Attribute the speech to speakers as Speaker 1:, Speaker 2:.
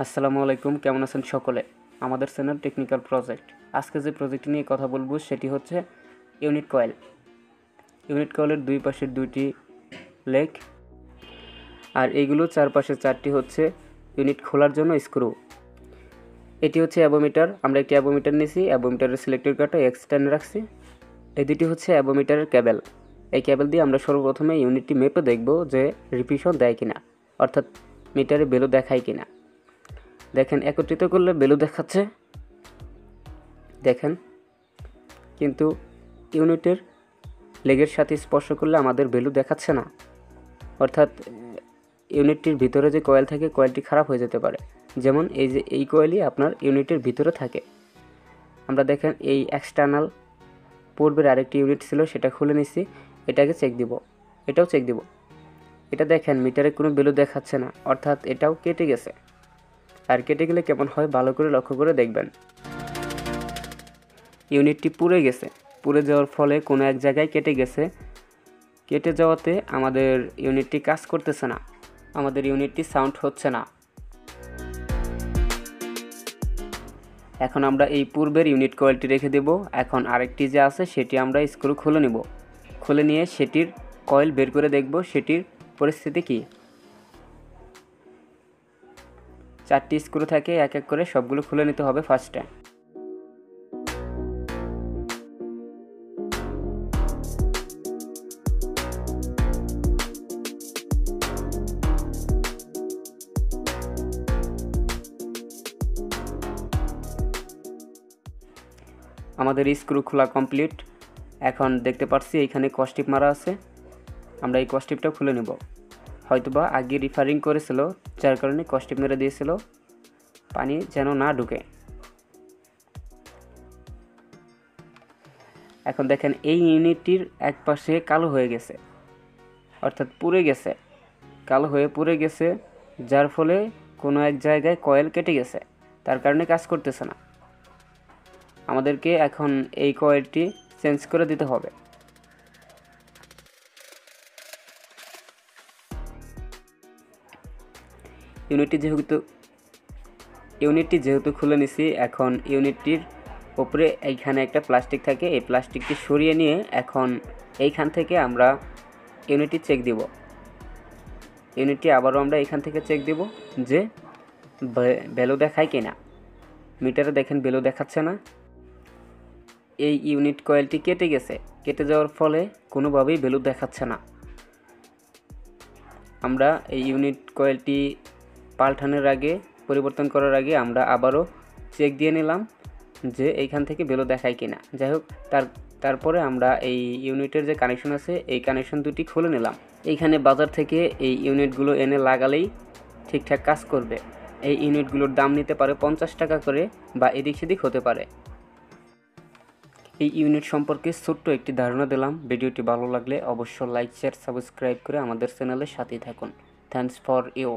Speaker 1: আসসালামু আলাইকুম, কেমন আছেন সকলে? আমাদের চ্যানেল টেকনিক্যাল প্রজেক্ট। আজকে যে প্রজেক্ট নিয়ে কথা বলবো সেটি হচ্ছে ইউনিট কয়েল। ইউনিট কয়েলের দুই পাশের দুইটি লেগ, আর এইগুলো চারপাশে চারটি হচ্ছে ইউনিট খোলার জন্য স্ক্রু। এটি হচ্ছে অ্যাবোমিটার। আমরা একটি অ্যাবোমিটার নিয়েছি, অ্যাবোমিটারের সিলেক্টর কাটা এক্সটার্নে রাখছি। এই দুটি হচ্ছে অ্যাবোমিটারের ক্যাবেল। এই ক্যাবেল দিয়ে আমরা সর্বপ্রথমে ইউনিটটি মেপে দেখব যে রিপিশন দেয় কিনা, অর্থাৎ মিটারে ভ্যালু দেখায় কিনা। দেখেন, একত্রিত করলে ভ্যালু দেখাচ্ছে, দেখেন, কিন্তু ইউনিটের লেগের সাথে স্পর্শ করলে আমাদের ভ্যালু দেখাচ্ছে না। অর্থাৎ ইউনিটটির ভিতরে যে কয়েল থাকে, কয়েলটি খারাপ হয়ে যেতে পারে। যেমন এই যে এই কয়েলই আপনার ইউনিটের ভিতরে থাকে। আমরা দেখেন এই এক্সটার্নাল পূর্বের আরেকটি ইউনিট ছিল, সেটা খুলে নিচ্ছি। এটাকে চেক দিব, এটাও চেক দিব। এটা দেখেন মিটারে কোনো ভ্যালু দেখাচ্ছে না, অর্থাৎ এটাও কেটে গেছে। আর কেটে গেলে কেমন হয় ভালো করে লক্ষ্য করে দেখবেন। ইউনিটটি পুড়ে গেছে, পুড়ে যাওয়ার ফলে কোনো এক জায়গায় কেটে গেছে। কেটে যাওয়াতে আমাদের ইউনিটটি কাজ করতেছে না, আমাদের ইউনিটটি সাউন্ড হচ্ছে না। এখন আমরা এই পূর্বের ইউনিট কয়েলটি রেখে দেব। এখন আরেকটি যে আছে সেটি আমরা স্ক্রু খুলে নেব। খুলে নিয়ে সেটির কয়েল বের করে দেখব সেটির পরিস্থিতি কী। চারটি স্ক্রু থাকে, এক এক করে সবগুলো খুলে নিতে হবে ফার্স্টে। আমাদের স্ক্রু খোলা কমপ্লিট। এখন দেখতে পাচ্ছি এইখানে কস্টিপ মারা আছে, আমরা এই কস্টিপটা খুলে নেব। হয়তোবা আগে রিফারিং করেছিল, যার কারণে কস্টিপ মেরে দিয়েছিল পানি যেন না ঢুকে। এখন দেখেন এই ইউনিটটির এক পাশে কালো হয়ে গেছে, অর্থাৎ পুড়ে গেছে, কালো হয়ে পুড়ে গেছে, যার ফলে কোনো এক জায়গায় কয়েল কেটে গেছে, তার কারণে কাজ করতেছে না। আমাদেরকে এখন এই কয়েলটি চেঞ্জ করে দিতে হবে। ইউনিটটি যেহেতু খুলে নিছি, এখন ইউনিটটির উপরে এইখানে একটা প্লাস্টিক থাকে, এই প্লাস্টিকটি সরিয়ে নিয়ে এখন এইখান থেকে আমরা ইউনিটটি চেক দিব। ইউনিটটি আবারও আমরা এইখান থেকে চেক দিব যে ভ্যালু দেখায় কিনা। মিটারে দেখেন ভ্যালু দেখাচ্ছে না। এই ইউনিট কয়েলটি কেটে গেছে, কেটে যাওয়ার ফলে কোনোভাবেই ভ্যালু দেখাচ্ছে না। আমরা এই ইউনিট কয়েলটি পাল্টানোর আগে, পরিবর্তন করার আগে আমরা আবারও চেক দিয়ে নিলাম যে এইখান থেকে ভ্যালু দেখায় কিনা। যাই হোক, তারপরে আমরা এই ইউনিটের যে কানেকশন আছে, এই কানেকশন দুটি খুলে নিলাম। এইখানে বাজার থেকে এই ইউনিটগুলো এনে লাগালেই ঠিকঠাক কাজ করবে। এই ইউনিটগুলোর দাম নিতে পারে 50 টাকা করে, বা এদিক সেদিক হতে পারে। এই ইউনিট সম্পর্কে ছোট্ট একটি ধারণা দিলাম। ভিডিওটি ভালো লাগলে অবশ্যই লাইক, শেয়ার, সাবস্ক্রাইব করে আমাদের চ্যানেলের সাথেই থাকুন। Thanks for you.